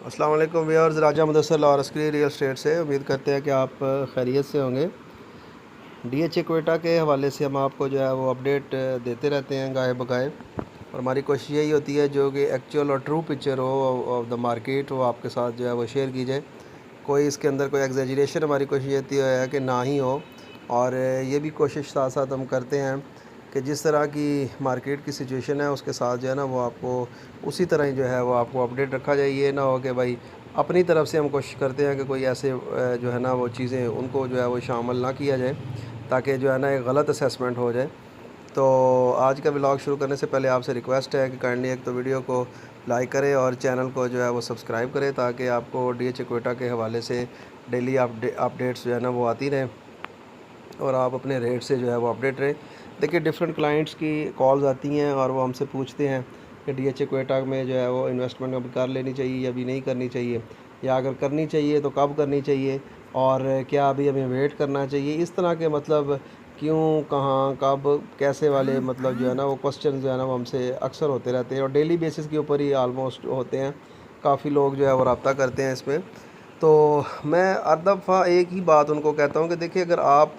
अस्सलाम वालेकुम व्यूअर्स, राजा Mudassir Lahore Askari real estate से उम्मीद करते हैं कि आप खैरियत से होंगे। डीएचए क्वेटा के हवाले से हम आपको जो है वो अपडेट देते रहते हैं गाए बगाए, और हमारी कोशिश यही होती है जो कि एक्चुअल और ट्रू पिक्चर हो ऑफ द मार्केट वो आपके साथ जो है वो शेयर की जाए। कोई इसके अंदर कोई एग्जैजरेशन हमारी कोशिश ये है कि ना ही हो, और ये भी कोशिश साथ साथ हम करते हैं कि जिस तरह की मार्केट की सिचुएशन है उसके साथ जो है ना वो आपको उसी तरह ही जो है वो आपको अपडेट रखा जाए। ये ना हो कि भाई अपनी तरफ से हम कोशिश करते हैं कि कोई ऐसे जो है ना वो चीज़ें उनको जो है वो शामिल ना किया जाए, ताकि जो है ना एक गलत असेसमेंट हो जाए। तो आज का व्लॉग शुरू करने से पहले आपसे रिक्वेस्ट है कि काइंडली एक तो वीडियो को लाइक करें और चैनल को जो है वो सब्सक्राइब करें, ताकि आपको डीएचए क्वेटा के हवाले से डेली अपडेट्स जो है ना वो आती रहें और आप अपने रेट से जो है वो अपडेट रहें। देखिए, डिफरेंट क्लाइंट्स की कॉल्स आती हैं और वो हमसे पूछते हैं कि डीएचए क्वेटा में जो है वो इन्वेस्टमेंट अभी कर लेनी चाहिए या अभी नहीं करनी चाहिए, या अगर करनी चाहिए तो कब करनी चाहिए, और क्या अभी हमें वेट करना चाहिए। इस तरह के मतलब क्यों, कहाँ, कब, कैसे वाले मतलब जो है ना वो क्वेश्चन जो है ना वो हमसे अक्सर होते रहते हैं और डेली बेसिस के ऊपर ही आलमोस्ट होते हैं। काफ़ी लोग जो है वो रब्ता करते हैं इसमें। तो मैं हर दफ़ा एक ही बात उनको कहता हूँ कि देखिए, अगर आप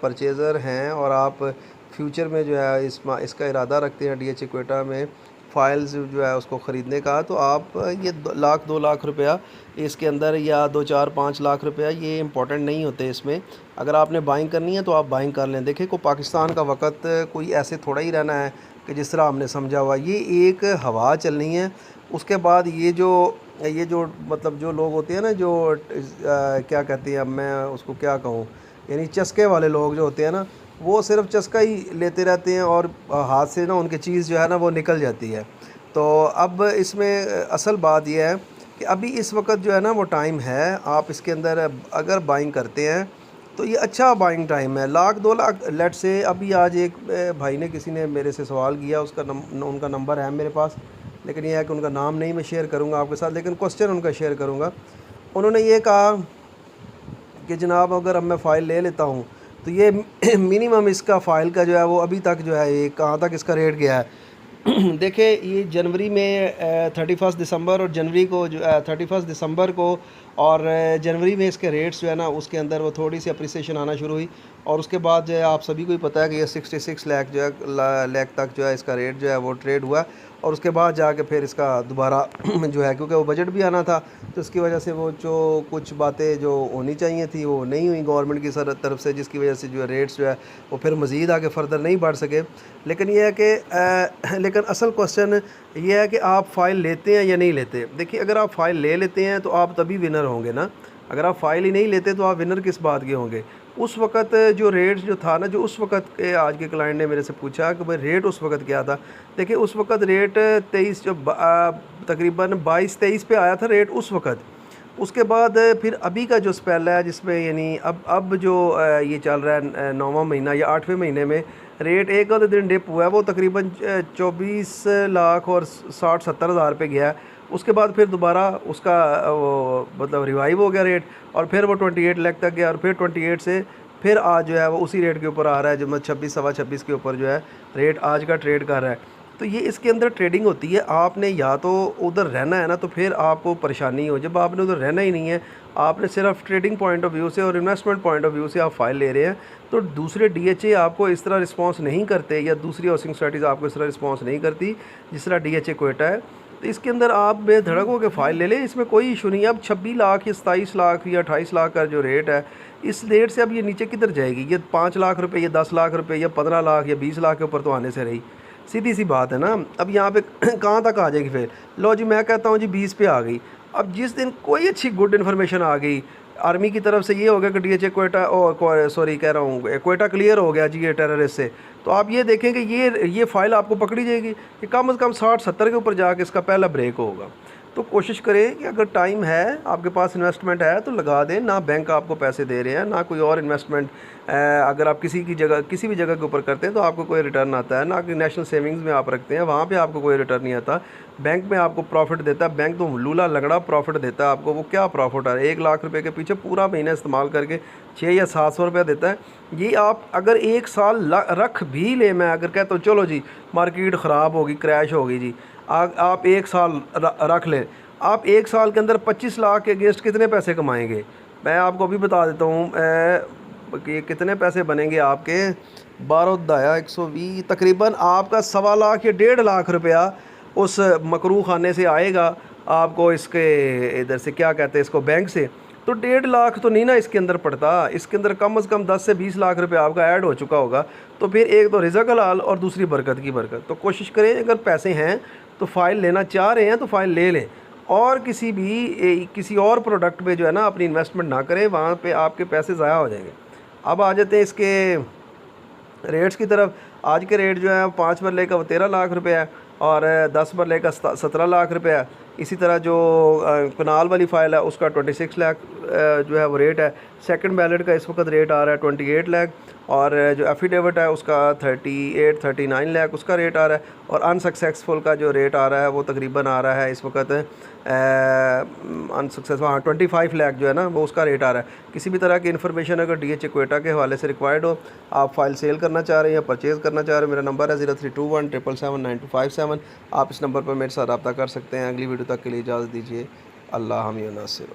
परचेज़र हैं और आप फ्यूचर में जो है इसका इरादा रखते हैं डीएचए क्वेटा में फ़ाइल्स जो है उसको ख़रीदने का, तो आप ये लाख 2 लाख रुपया इसके अंदर, या 2 4 5 लाख रुपया, ये इम्पोर्टेंट नहीं होते इसमें। अगर आपने बाइंग करनी है तो आप बाइंग कर लें। देखिए, को पाकिस्तान का वक़्त कोई ऐसे थोड़ा ही रहना है कि जिस तरह हमने समझा हुआ, ये एक हवा चलनी है। उसके बाद ये जो मतलब जो लोग होते हैं ना, जो क्या कहते हैं, अब मैं उसको क्या कहूँ, यानी चस्के वाले लोग जो होते हैं ना, वो सिर्फ चस्का ही लेते रहते हैं और हाथ से ना उनकी चीज़ जो है ना वो निकल जाती है। तो अब इसमें असल बात यह है कि अभी इस वक्त जो है ना वो टाइम है, आप इसके अंदर अगर बाइंग करते हैं तो ये अच्छा बाइंग टाइम है। लाख 2 लाख लेट से, अभी आज एक भाई ने, किसी ने मेरे से सवाल किया, उनका नंबर है मेरे पास, लेकिन यह है कि उनका नाम नहीं मैं शेयर करूंगा आपके साथ, लेकिन क्वेश्चन उनका शेयर करूंगा। उन्होंने ये कहा कि जनाब, अगर अब मैं फ़ाइल ले लेता हूँ तो ये मिनिमम इसका फ़ाइल का जो है वो अभी तक जो है ये कहाँ तक इसका रेट गया है। देखिए, ये जनवरी में 31 दिसंबर और जनवरी को जो 31 दिसंबर को और जनवरी में इसके रेट्स जो है ना उसके अंदर वो थोड़ी सी अप्रिसिएशन आना शुरू हुई, और उसके बाद जो है आप सभी को ही पता है कि ये 66 लाख जो है लाख तक जो है इसका रेट जो है वो ट्रेड हुआ। और उसके बाद जाके फिर इसका दोबारा जो है, क्योंकि वो बजट भी आना था तो इसकी वजह से वो जो कुछ बातें जो होनी चाहिए थी वो नहीं हुई गवर्नमेंट की तरफ से, जिसकी वजह से जो रेट्स जो है वो फिर मज़ीद आगे फर्दर नहीं बढ़ सके। लेकिन ये है कि लेकिन असल क्वेश्चन ये है कि आप फ़ाइल लेते हैं या नहीं लेते। देखिए, अगर आप फ़ाइल ले लेते हैं तो आप तभी विनर होंगे ना। अगर आप फ़ाइल ही नहीं लेते तो आप विनर किस बात के होंगे। उस वक़्त जो रेट जो था ना, जो उस वक़्त के आज के क्लाइंट ने मेरे से पूछा कि भाई रेट उस वक़्त क्या था। देखिए, उस वक़्त रेट 23 जो तकरीबन 22-23 पे आया था रेट उस वक़्त। उसके बाद फिर अभी का जो स्पेल है, जिसमें यानी अब जो ये चल रहा है 9वां महीना या 8वें महीने में, रेट एक आधे दिन डिप हुआ है, वो तकरीबन 24 लाख और 60-70 हज़ार पे गया है। उसके बाद फिर दोबारा उसका वो मतलब रिवाइव हो गया रेट, और फिर वो 28 लाख तक गया, और फिर 28 से फिर आज जो है वो उसी रेट के ऊपर आ रहा है, जो 26 सवा 26 के ऊपर जो है रेट आज का ट्रेड कर रहा है। तो ये इसके अंदर ट्रेडिंग होती है। आपने या तो उधर रहना है ना, तो फिर आपको परेशानी हो। जब आपने उधर रहना ही नहीं है, आपने सिर्फ ट्रेडिंग पॉइंट ऑफ व्यू से और इन्वेस्टमेंट पॉइंट ऑफ व्यू से आप फाइल ले रहे हैं, तो दूसरे डीएचए आपको इस तरह रिस्पांस नहीं करते, या दूसरी हाउसिंग सोसाइटीज़ आपको इस तरह रिस्पांस नहीं करती जिस तरह डीएचए क्वेटा है। तो इसके अंदर आप बेधड़क होकर फ़ाइल ले लें, इसमें कोई इशू नहीं है। अब 26 लाख या 27 लाख या 28 लाख का जो रेट है, इस रेट से अब ये नीचे किधर जाएगी। ये 5 लाख रुपए या 10 लाख रुपए या 15 लाख या 20 लाख के ऊपर तो आने से रही, सीधी सी बात है ना। अब यहाँ पे कहाँ तक आ जाएगी फिर। लो जी, मैं कहता हूँ जी 20 पे आ गई। अब जिस दिन कोई अच्छी गुड इन्फॉर्मेशन आ गई आर्मी की तरफ से, ये हो गया कि डीएचए क्वेटा, सॉरी कह रहा हूँ, क्वेटा क्लियर हो गया जी ये टेररिस्ट से, तो आप ये देखें कि ये फ़ाइल आपको पकड़ी जाएगी कि कम से कम 60-70 के ऊपर जाके इसका पहला ब्रेक होगा। तो कोशिश करें कि अगर टाइम है, आपके पास इन्वेस्टमेंट है तो लगा दें। ना बैंक आपको पैसे दे रहे हैं, ना कोई और इन्वेस्टमेंट। अगर आप किसी भी जगह के ऊपर करते हैं तो आपको कोई रिटर्न आता है ना। कि नेशनल सेविंग्स में आप रखते हैं, वहाँ पे आपको कोई रिटर्न नहीं आता। बैंक में आपको प्रॉफिट देता है, बैंक तो लूला लगड़ा प्रॉफिट देता है आपको। वो क्या प्रॉफिट है, 1 लाख रुपए के पीछे पूरा महीना इस्तेमाल करके 600 या 700 रुपया देता है। ये आप अगर 1 साल रख भी ले, मैं अगर कहता हूँ चलो जी मार्केट ख़राब होगी, क्रैश होगी जी, आप 1 साल रख लें, आप 1 साल के अंदर 25 लाख के अगेंस्ट कितने पैसे कमाएंगे? मैं आपको अभी बता देता हूँ कि कितने पैसे बनेंगे आपके। 12 दाया 120 तकरीबन आपका 1.25 लाख या 1.5 लाख रुपया उस मकरू खाने से आएगा आपको, इसके इधर से क्या कहते हैं इसको, बैंक से। तो 1.5 लाख तो नहीं ना इसके अंदर पड़ता, इसके अंदर कम से कम 10 से 20 लाख रुपए आपका ऐड हो चुका होगा। तो फिर एक तो रिज़्क़ हलाल और दूसरी बरकत की बरकत। तो कोशिश करें, अगर पैसे हैं तो फ़ाइल लेना चाह रहे हैं तो फ़ाइल ले लें, और किसी और प्रोडक्ट पे जो है ना अपनी इन्वेस्टमेंट ना करें, वहाँ पे आपके पैसे ज़ाया हो जाएंगे। अब आ जाते हैं इसके रेट्स की तरफ। आज के रेट जो है 5 मरले का वो 13 लाख रुपए है, और 10 मरले का 17 लाख रुपए है। इसी तरह जो कनाल वाली फ़ाइल है उसका 26 लाख जो है वो रेट है। सेकंड बैलेट का इस वक्त रेट आ रहा है 28 लाख, और जो एफिडेविट है उसका 39 लाख उसका रेट आ रहा है। और अनसक्सेसफुल का जो रेट आ रहा है वो तकरीबन आ रहा है इस वक्त अनसक्सेसफुल, हाँ 25 लाख जो है ना वो उसका रेट आ रहा है। किसी भी तरह की इन्फॉर्मेशन अगर DHA क्वेटा के हवाले से रिक्वायर्ड हो, आप फ़ाइल सेल करना चाह रहे हैं या परचेज़ करना चाह रहे हैं, मेरा नंबर है 0321779257। आप इस नंबर पर मेरे साथ रब्ता कर सकते हैं। अगली वीडियो तक के लिए इजाज़त दीजिए। अल्लाह हम नासिर।